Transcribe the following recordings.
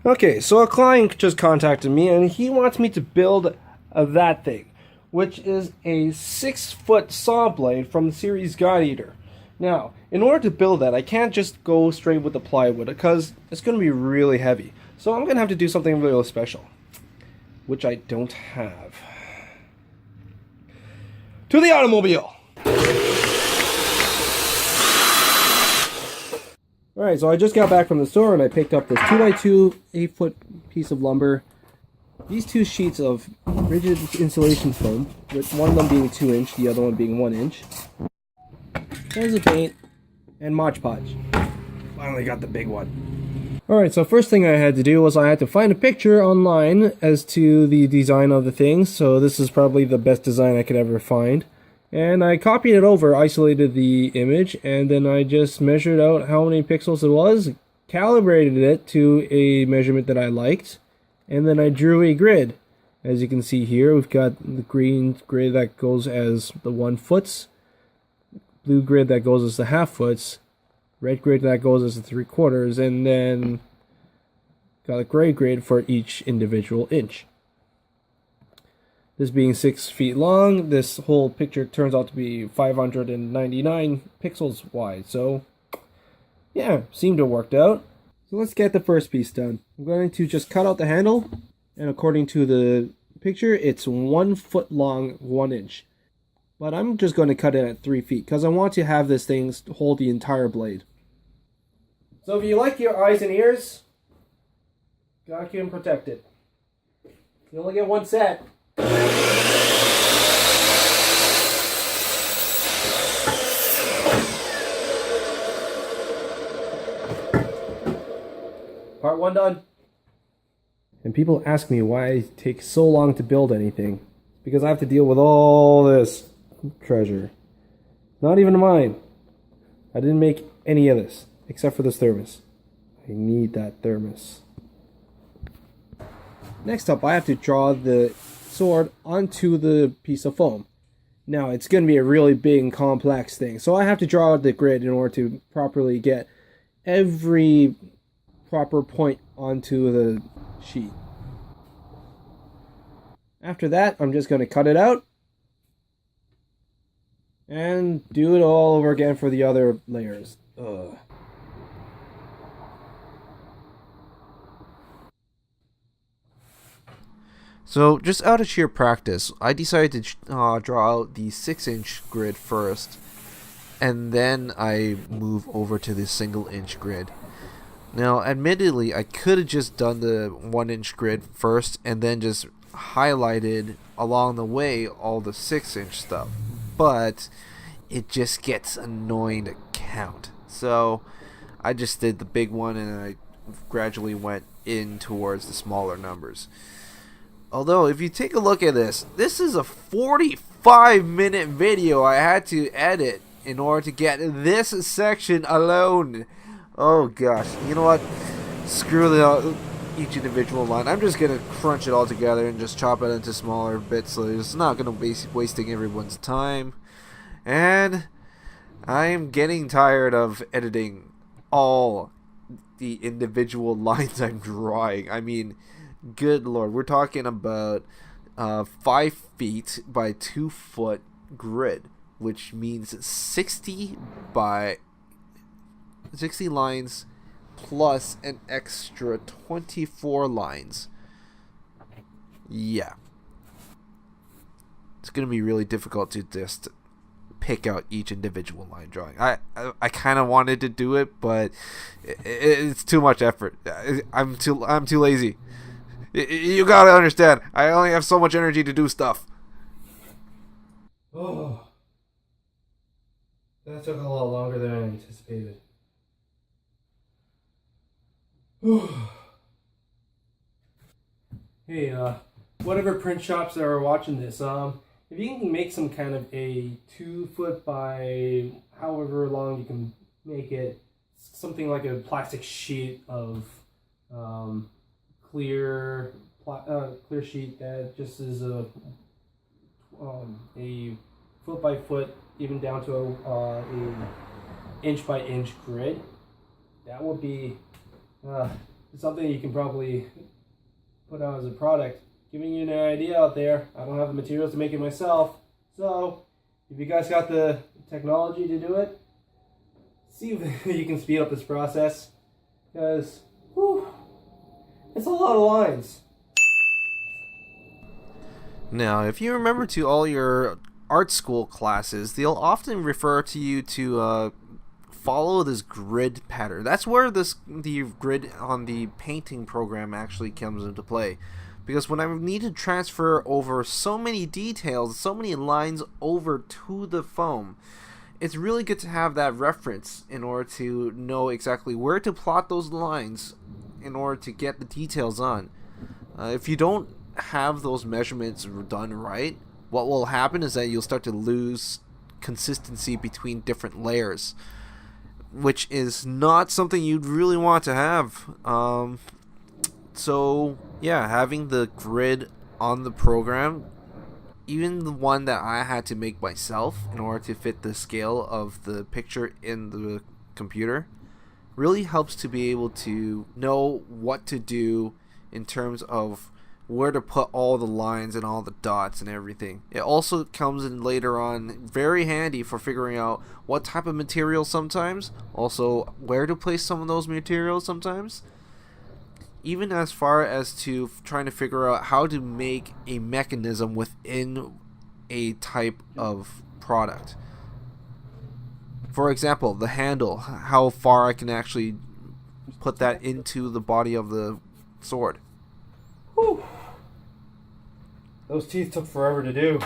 Okay, so a client just contacted me and he wants me to build that thing, which is a 6-foot saw blade from the series God Eater. Now, in order to build that, I can't just go straight with the plywood because it's going to be really heavy. So I'm going to have to do something really special, which I don't have. To the automobile! Alright, so I just got back from the store and I picked up this 2x2 8-foot piece of lumber. These two sheets of rigid insulation foam, with one of them being 2-inch, the other one being 1-inch. There's a paint and Mod Podge. Finally got the big one. Alright, so first thing I had to do was I had to find a picture online as to the design of the thing. So this is probably the best design I could ever find. And I copied it over, isolated the image, and then I just measured out how many pixels it was, calibrated it to a measurement that I liked, and then I drew a grid. As you can see here, we've got the green grid that goes as the 1 foots, blue grid that goes as the 1/2 foots, red grid that goes as the 3/4, and then got a gray grid for each individual inch. This being 6 feet long, this whole picture turns out to be 599 pixels wide. So, yeah, seemed to have worked out. So let's get the first piece done. I'm going to just cut out the handle, and according to the picture, it's 1 foot long, 1 inch. But I'm just going to cut it at 3 feet, because I want to have this thing hold the entire blade. So if you like your eyes and ears, gotta keep them protected. You only get one set. Part 1 done. And people ask me why it takes so long to build anything. Because I have to deal with all this treasure. Not even mine. I didn't make any of this, except for this thermos. I need that thermos. Next up, I have to draw the sword onto the piece of foam. Now, it's going to be a really big and complex thing, so I have to draw the grid in order to properly get every proper point onto the sheet. After that, I'm just going to cut it out and do it all over again for the other layers. Ugh. So, just out of sheer practice, I decided to draw out the 6-inch grid first, and then I move over to the 1-inch grid. Now, admittedly, I could have just done the 1-inch grid first, and then just highlighted along the way all the 6-inch stuff, but it just gets annoying to count. So, I just did the big one, and I gradually went in towards the smaller numbers. Although, if you take a look at this is a 45-minute video I had to edit in order to get this section alone. Oh gosh, you know what? Screw each individual line. I'm just going to crunch it all together and just chop it into smaller bits so it's not going to be wasting everyone's time. And I am getting tired of editing all the individual lines I'm drawing. I mean, good lord, we're talking about 5 feet by 2 foot grid, which means 60 lines plus an extra 24 lines. Yeah, it's gonna be really difficult to just pick out each individual line drawing. I kind of wanted to do it, but it's too much effort. I'm too lazy. You gotta understand, I only have so much energy to do stuff. Oh, that took a lot longer than I anticipated. Hey, whatever print shops that are watching this, if you can make some kind of a 2 foot by however long you can make it, something like a plastic sheet of clear sheet that just is a foot by foot, even down to a inch by inch grid. That would be something you can probably put out as a product. Giving you an idea out there. I don't have the materials to make it myself, so if you guys got the technology to do it, see if you can speed up this process, because it's a lot of lines. Now, if you remember to all your art school classes, they'll often refer to you to follow this grid pattern. That's where the grid on the painting program actually comes into play. Because when I need to transfer over so many details, so many lines over to the foam, it's really good to have that reference in order to know exactly where to plot those lines in order to get the details on. If you don't have those measurements done right, what will happen is that you'll start to lose consistency between different layers, which is not something you'd really want to have. So yeah, having the grid on the program, even the one that I had to make myself in order to fit the scale of the picture in the computer, really helps to be able to know what to do in terms of where to put all the lines and all the dots and everything. It also comes in later on very handy for figuring out what type of material sometimes, also where to place some of those materials sometimes, even as far as to trying to figure out how to make a mechanism within a type of product. For example, the handle, how far I can actually put that into the body of the sword. Whew. Those teeth took forever to do.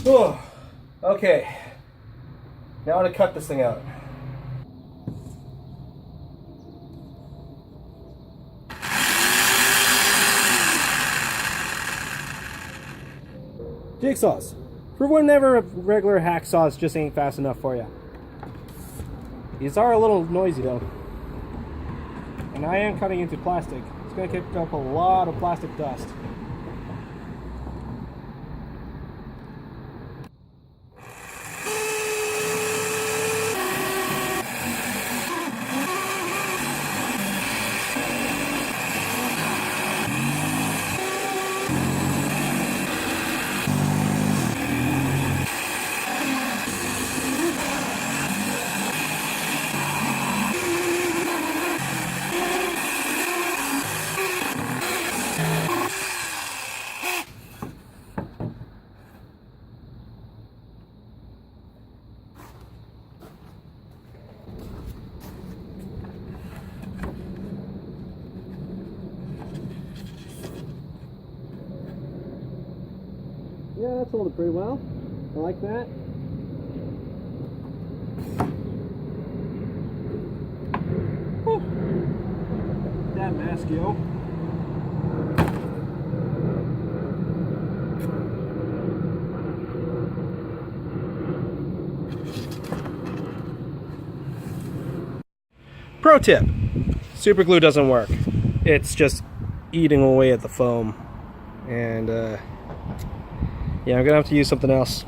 Oh, okay. Now to cut this thing out. Jigsaws. For whenever regular hacksaws just ain't fast enough for you. These are a little noisy though. And I am cutting into plastic. It's going to kick up a lot of plastic dust. Yeah, that's holding pretty well. I like that. Whew. That mask, yo. Pro tip. Super glue doesn't work. It's just eating away at the foam. And yeah, I'm gonna have to use something else.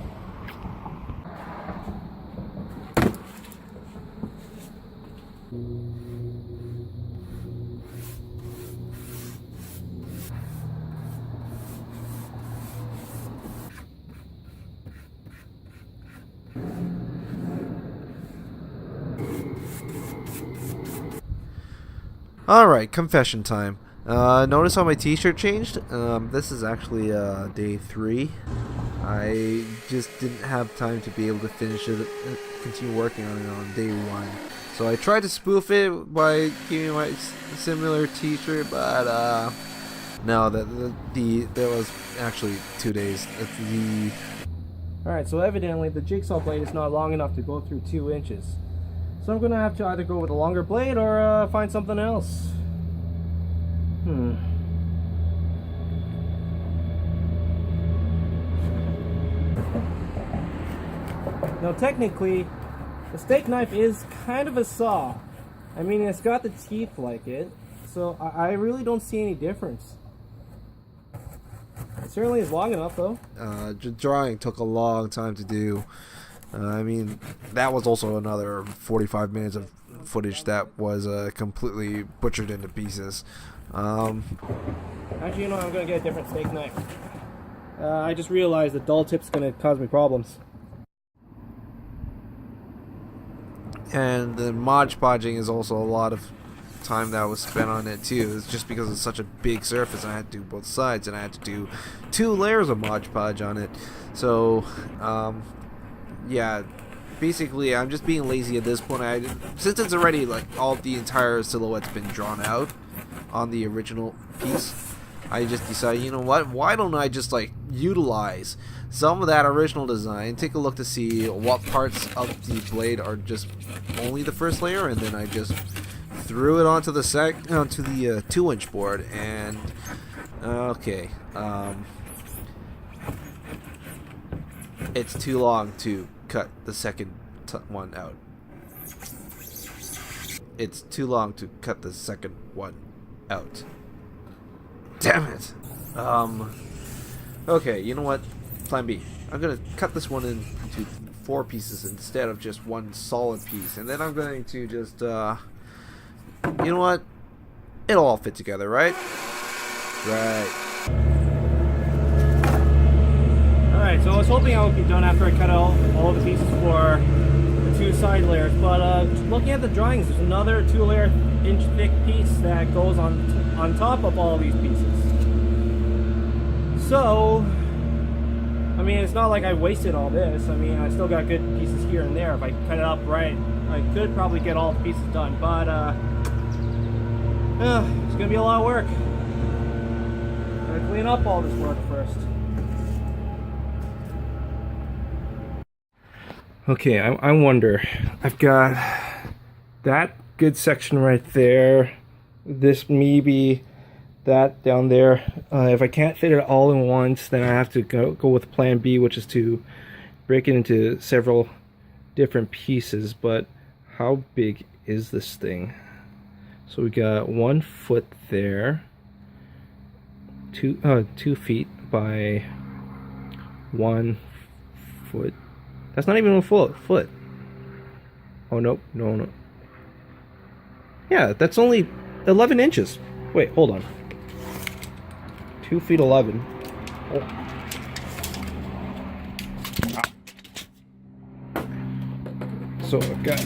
Alright, confession time. Notice how my t-shirt changed? This is actually day 3. I just didn't have time to be able to finish it, continue working on it on day 1. So I tried to spoof it by giving my similar t-shirt, but no, that was actually 2 days. Alright, so evidently the jigsaw blade is not long enough to go through 2 inches. So I'm gonna have to either go with a longer blade or find something else. Now technically, the steak knife is kind of a saw, I mean, it's got the teeth like it, so I really don't see any difference. It certainly is long enough, though. Drawing took a long time to do. I mean, that was also another 45 minutes of footage that was completely butchered into pieces. Actually, you know, I'm going to get a different steak knife. I just realized the dull tip's going to cause me problems. And the Mod Podging is also a lot of time that was spent on it too. It's just because it's such a big surface, I had to do both sides, and I had to do 2 layers of Mod Podge on it. So, yeah, basically, I'm just being lazy at this point. Since it's already like all the entire silhouette's been drawn out on the original piece, I just decided, you know what? Why don't I just like utilize some of that original design, take a look to see what parts of the blade are just only the first layer, and then I just threw it onto the 2-inch board. And okay, it's too long to cut the second one out. It's too long to cut the second one out. Damn it. Okay, you know what? Plan B. I'm gonna cut this one into 4 pieces instead of just one solid piece, and then I'm going to just, you know what? It'll all fit together, right? Right. Alright, so I was hoping I would be done after I cut out all the pieces for the 2 side layers, but looking at the drawings, there's another 2-layer inch thick piece that goes on top of all these pieces. So, I mean, it's not like I wasted all this. I mean, I still got good pieces here and there. If I cut it up right, I could probably get all the pieces done, but it's gonna be a lot of work. Gotta clean up all this work first. Okay, I wonder. I've got that good section right there. This maybe that down there. If I can't fit it all in once, then I have to go with plan B, which is to break it into several different pieces. But how big is this thing? So we got 1 foot there, 2 feet by 1 foot. That's not even a foot. Oh, nope. No. Yeah, that's only 11 inches. Wait, hold on. 2 feet 11. Oh. So I've got...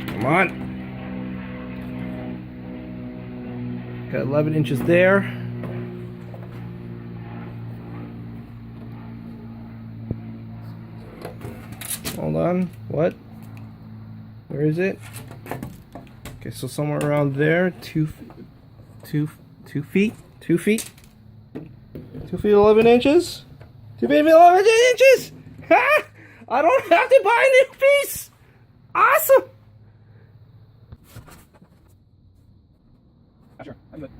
Come on. Got 11 inches there. Hold on. What? Where is it? Okay, so somewhere around there. 2 feet. 2 feet 11 inches. 2 feet 11 inches. Ha! I don't have to buy a new piece. Awesome. Sure. I'm good.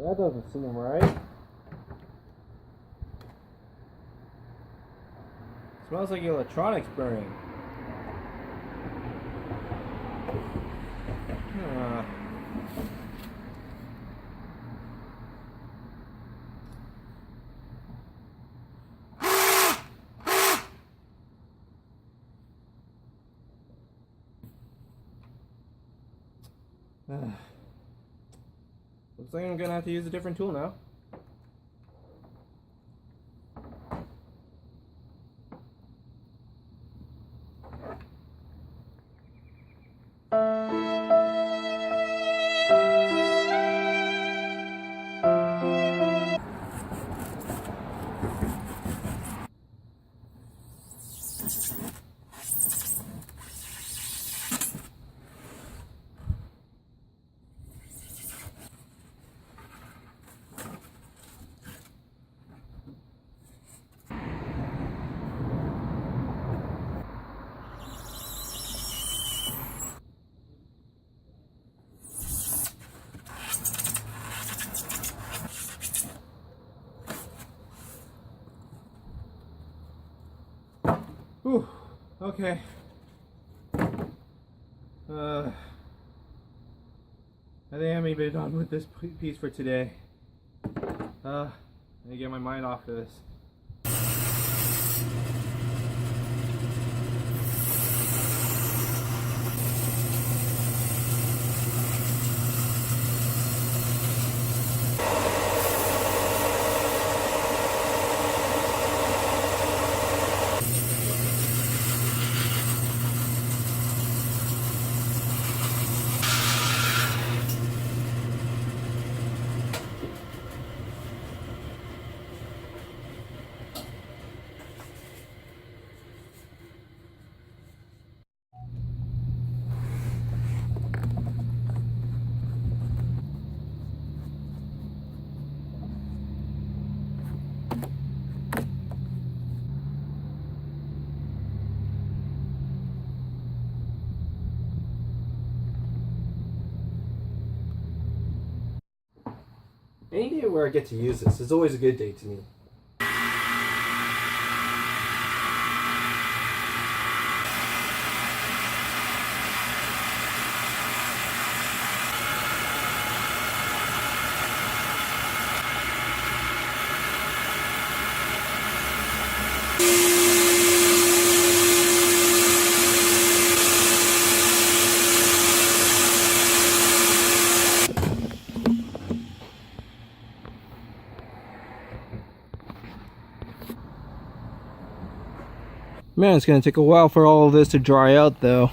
That doesn't seem right. Smells like electronics burning. Ah. Looks like I'm gonna have to use a different tool now. Whew, okay. I think I may be done with this piece for today. I need to get my mind off of this. Any day where I get to use this is always a good day to me. Man, it's gonna take a while for all of this to dry out though.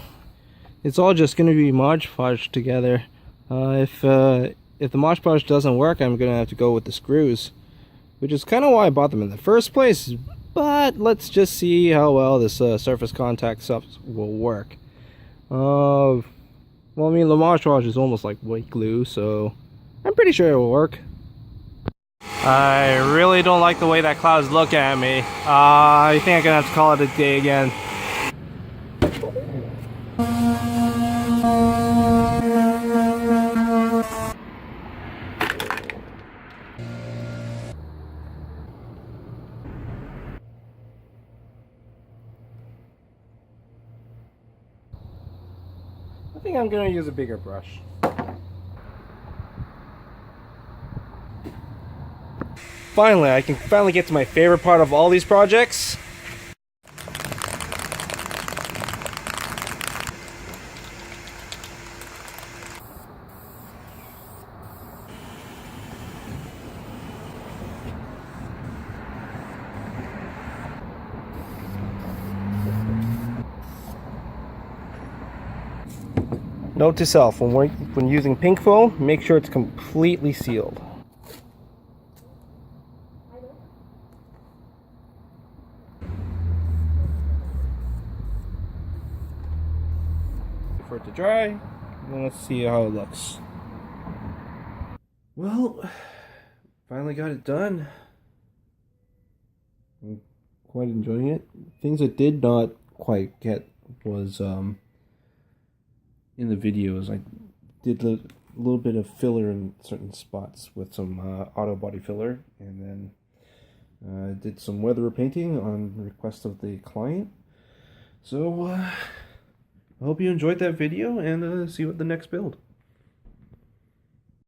It's all just gonna be Mod Podge together. If the Mod Podge doesn't work, I'm gonna have to go with the screws, which is kind of why I bought them in the first place. But let's just see how well this surface contact stuff will work. Well, I mean, the Mod Podge is almost like white glue, so I'm pretty sure it will work. I really don't like the way that cloud's looking at me. I think I'm gonna have to call it a day again. I think I'm gonna use a bigger brush. Finally, I can finally get to my favorite part of all these projects. Note to self, when using pink foam, make sure it's completely sealed. For it to dry, and then let's see how it looks. Well, finally got it done. I'm quite enjoying it. Things I did not quite get was in the videos, I did a little bit of filler in certain spots with some auto body filler, and then Did some weather painting on request of the client. So, I hope you enjoyed that video, and see you at the next build.